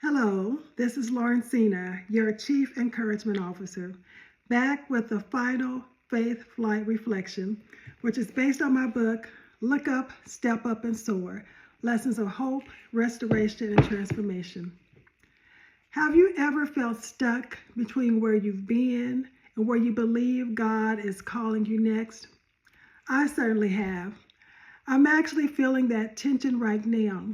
Hello, this is Lawrencina, your Chief Encouragement Officer, back with the final Faith Flight Reflection, which is based on my book, Look Up, Step Up, and Soar, Lessons of Hope, Restoration, and Transformation. Have you ever felt stuck between where you've been and where you believe God is calling you next? I certainly have. I'm actually feeling that tension right now.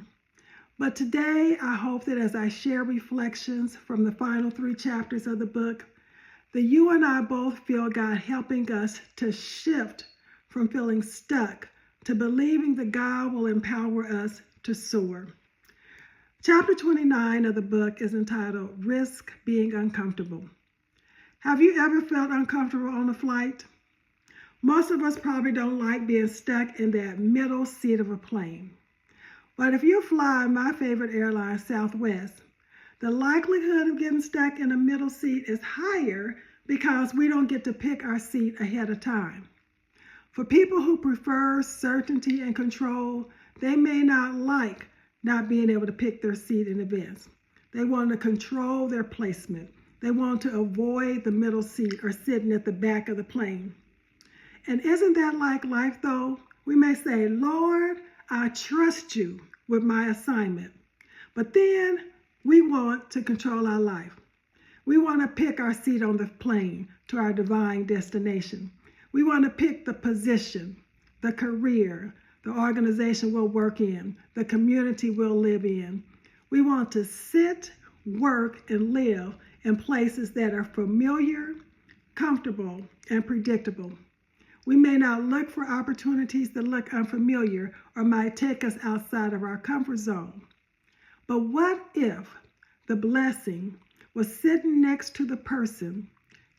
But today, I hope that as I share reflections from the final 3 chapters of the book, that you and I both feel God helping us to shift from feeling stuck to believing that God will empower us to soar. Chapter 29 of the book is entitled Risk Being Uncomfortable. Have you ever felt uncomfortable on a flight? Most of us probably don't like being stuck in that middle seat of a plane. But if you fly my favorite airline, Southwest, the likelihood of getting stuck in a middle seat is higher because we don't get to pick our seat ahead of time. For people who prefer certainty and control, they may not like not being able to pick their seat in advance. They want to control their placement. They want to avoid the middle seat or sitting at the back of the plane. And isn't that like life though? We may say, Lord, I trust you with my assignment. But then we want to control our life. We want to pick our seat on the plane to our divine destination. We want to pick the position, the career, the organization we'll work in, the community we'll live in. We want to sit, work, and live in places that are familiar, comfortable, and predictable. We may not look for opportunities that look unfamiliar or might take us outside of our comfort zone. But what if the blessing was sitting next to the person,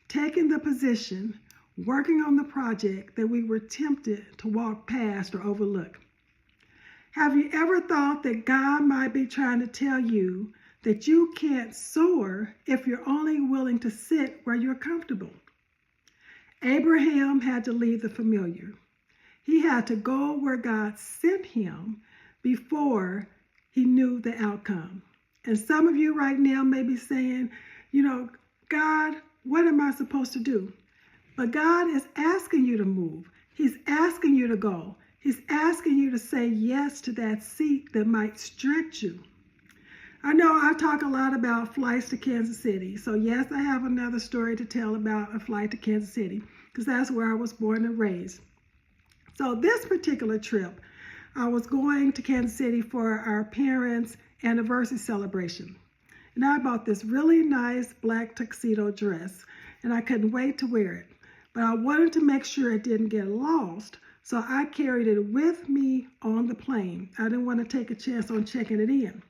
taking the position, working on the project that we were tempted to walk past or overlook? Have you ever thought that God might be trying to tell you that you can't soar if you're only willing to sit where you're comfortable? Abraham had to leave the familiar. He had to go where God sent him before he knew the outcome. And some of you right now may be saying, God, what am I supposed to do? But God is asking you to move. He's asking you to go. He's asking you to say yes to that seat that might stretch you. I know I talk a lot about flights to Kansas City. So yes, I have another story to tell about a flight to Kansas City because that's where I was born and raised. So this particular trip, I was going to Kansas City for our parents' anniversary celebration. And I bought this really nice black tuxedo dress and I couldn't wait to wear it. But I wanted to make sure it didn't get lost. So I carried it with me on the plane. I didn't want to take a chance on checking it in.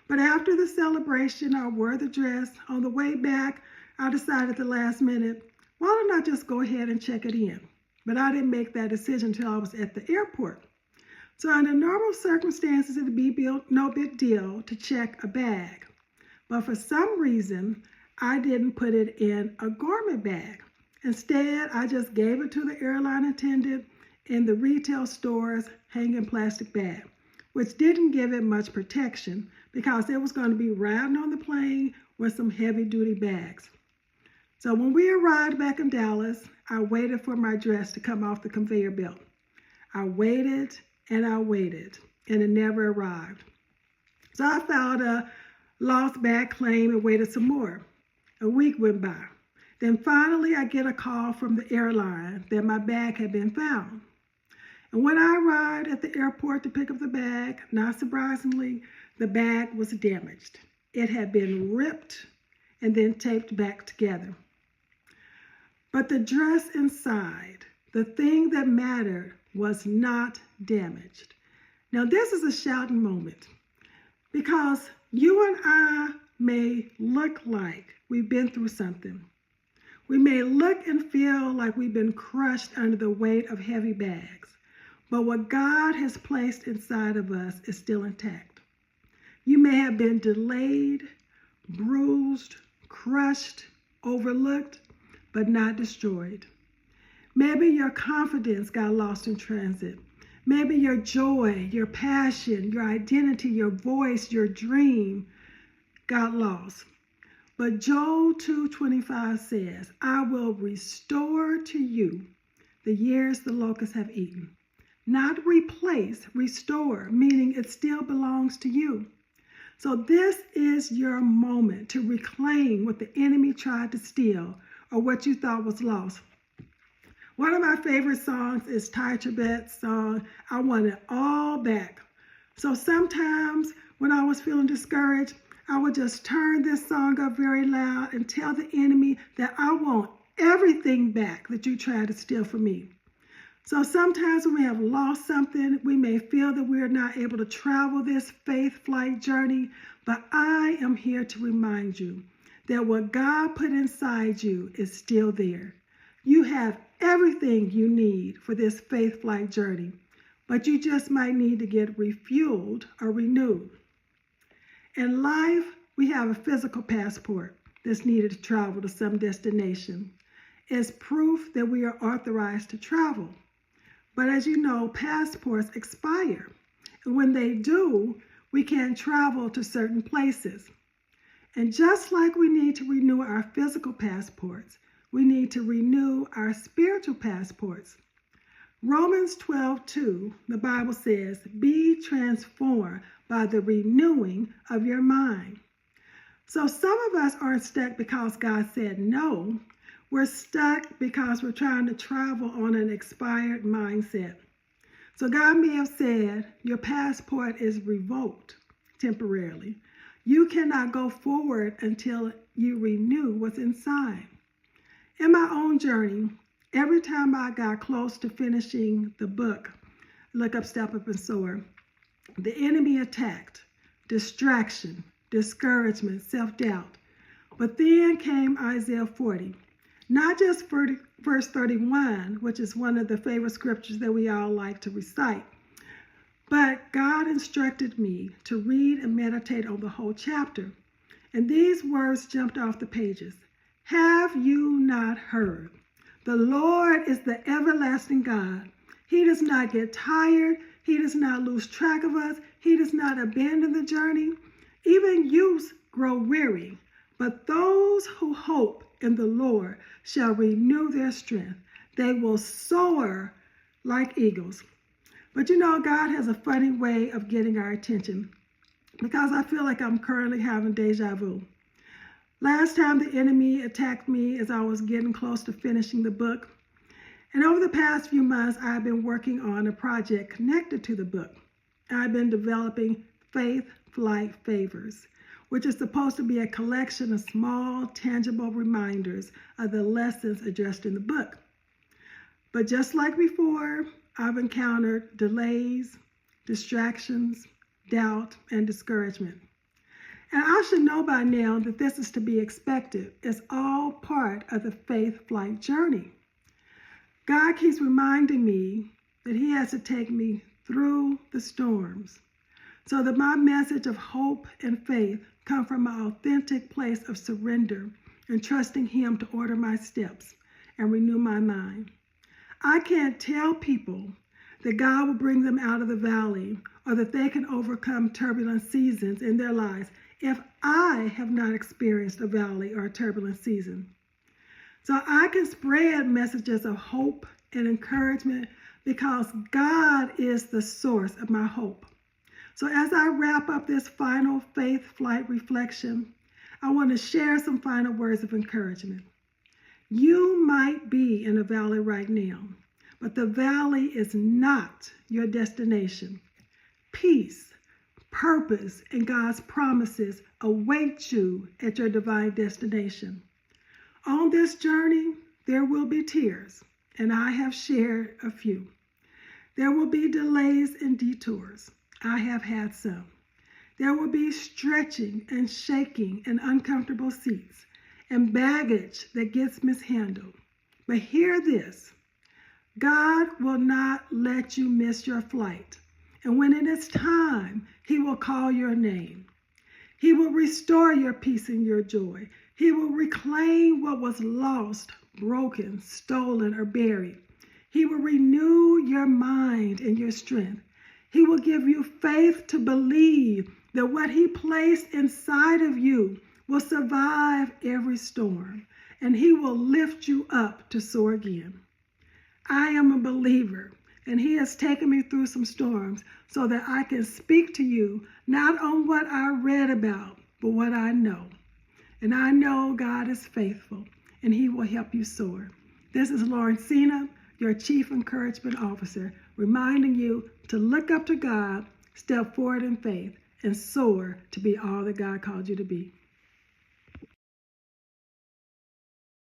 But after the celebration, I wore the dress. On the way back, I decided at the last minute, why don't I just go ahead and check it in? But I didn't make that decision until I was at the airport. So under normal circumstances, it would be no big deal to check a bag. But for some reason, I didn't put it in a garment bag. Instead, I just gave it to the airline attendant in the retail store's hanging plastic bag, which didn't give it much protection because it was going to be riding on the plane with some heavy-duty bags. So when we arrived back in Dallas, I waited for my dress to come off the conveyor belt. I waited, and it never arrived. So I filed a lost bag claim and waited some more. A week went by. Then finally, I get a call from the airline that my bag had been found. And when I arrived at the airport to pick up the bag, not surprisingly, the bag was damaged. It had been ripped and then taped back together. But the dress inside, the thing that mattered, was not damaged. Now this is a shouting moment because you and I may look like we've been through something. We may look and feel like we've been crushed under the weight of heavy bags. But what God has placed inside of us is still intact. You may have been delayed, bruised, crushed, overlooked, but not destroyed. Maybe your confidence got lost in transit. Maybe your joy, your passion, your identity, your voice, your dream got lost. But Joel 2:25 says, I will restore to you the years the locusts have eaten. Not replace, restore, meaning it still belongs to you. So this is your moment to reclaim what the enemy tried to steal or what you thought was lost. One of my favorite songs is Ty Tribbett's song, I Want It All Back. So sometimes when I was feeling discouraged, I would just turn this song up very loud and tell the enemy that I want everything back that you tried to steal from me. So sometimes when we have lost something, we may feel that we are not able to travel this faith flight journey, but I am here to remind you that what God put inside you is still there. You have everything you need for this faith flight journey, but you just might need to get refueled or renewed. In life, we have a physical passport that's needed to travel to some destination. It's proof that we are authorized to travel. But as you know, passports expire. And when they do, we can't travel to certain places. And just like we need to renew our physical passports, we need to renew our spiritual passports. Romans 12:2, the Bible says, be transformed by the renewing of your mind. So some of us aren't stuck because God said no. We're stuck because we're trying to travel on an expired mindset. So God may have said, your passport is revoked temporarily. You cannot go forward until you renew what's inside. In my own journey, every time I got close to finishing the book, Look Up, Step Up, and Soar, the enemy attacked, distraction, discouragement, self-doubt. But then came Isaiah 40. Not just verse 31, which is one of the favorite scriptures that we all like to recite, but God instructed me to read and meditate on the whole chapter. And these words jumped off the pages. Have you not heard? The Lord is the everlasting God. He does not get tired. He does not lose track of us. He does not abandon the journey. Even youths grow weary, but those who hope in the Lord shall renew their strength. They will soar like eagles. But you know, God has a funny way of getting our attention because I feel like I'm currently having deja vu. Last time the enemy attacked me as I was getting close to finishing the book. And over the past few months, I've been working on a project connected to the book. I've been developing Faith Flight Favors, which is supposed to be a collection of small, tangible reminders of the lessons addressed in the book. But just like before, I've encountered delays, distractions, doubt, and discouragement. And I should know by now that this is to be expected. It's all part of the faith flight journey. God keeps reminding me that He has to take me through the storms so that my message of hope and faith come from an authentic place of surrender and trusting Him to order my steps and renew my mind. I can't tell people that God will bring them out of the valley or that they can overcome turbulent seasons in their lives if I have not experienced a valley or a turbulent season. So I can spread messages of hope and encouragement because God is the source of my hope. So as I wrap up this final faith flight reflection, I want to share some final words of encouragement. You might be in a valley right now, but the valley is not your destination. Peace, purpose, and God's promises await you at your divine destination. On this journey, there will be tears, and I have shared a few. There will be delays and detours. I have had some. There will be stretching and shaking and uncomfortable seats and baggage that gets mishandled. But hear this, God will not let you miss your flight. And when it is time, He will call your name. He will restore your peace and your joy. He will reclaim what was lost, broken, stolen, or buried. He will renew your mind and your strength. He will give you faith to believe that what He placed inside of you will survive every storm, and He will lift you up to soar again. I am a believer, and He has taken me through some storms so that I can speak to you not on what I read about, but what I know. And I know God is faithful, and He will help you soar. This is Lawrencina, your Chief Encouragement Officer, reminding you to look up to God, step forward in faith, and soar to be all that God called you to be.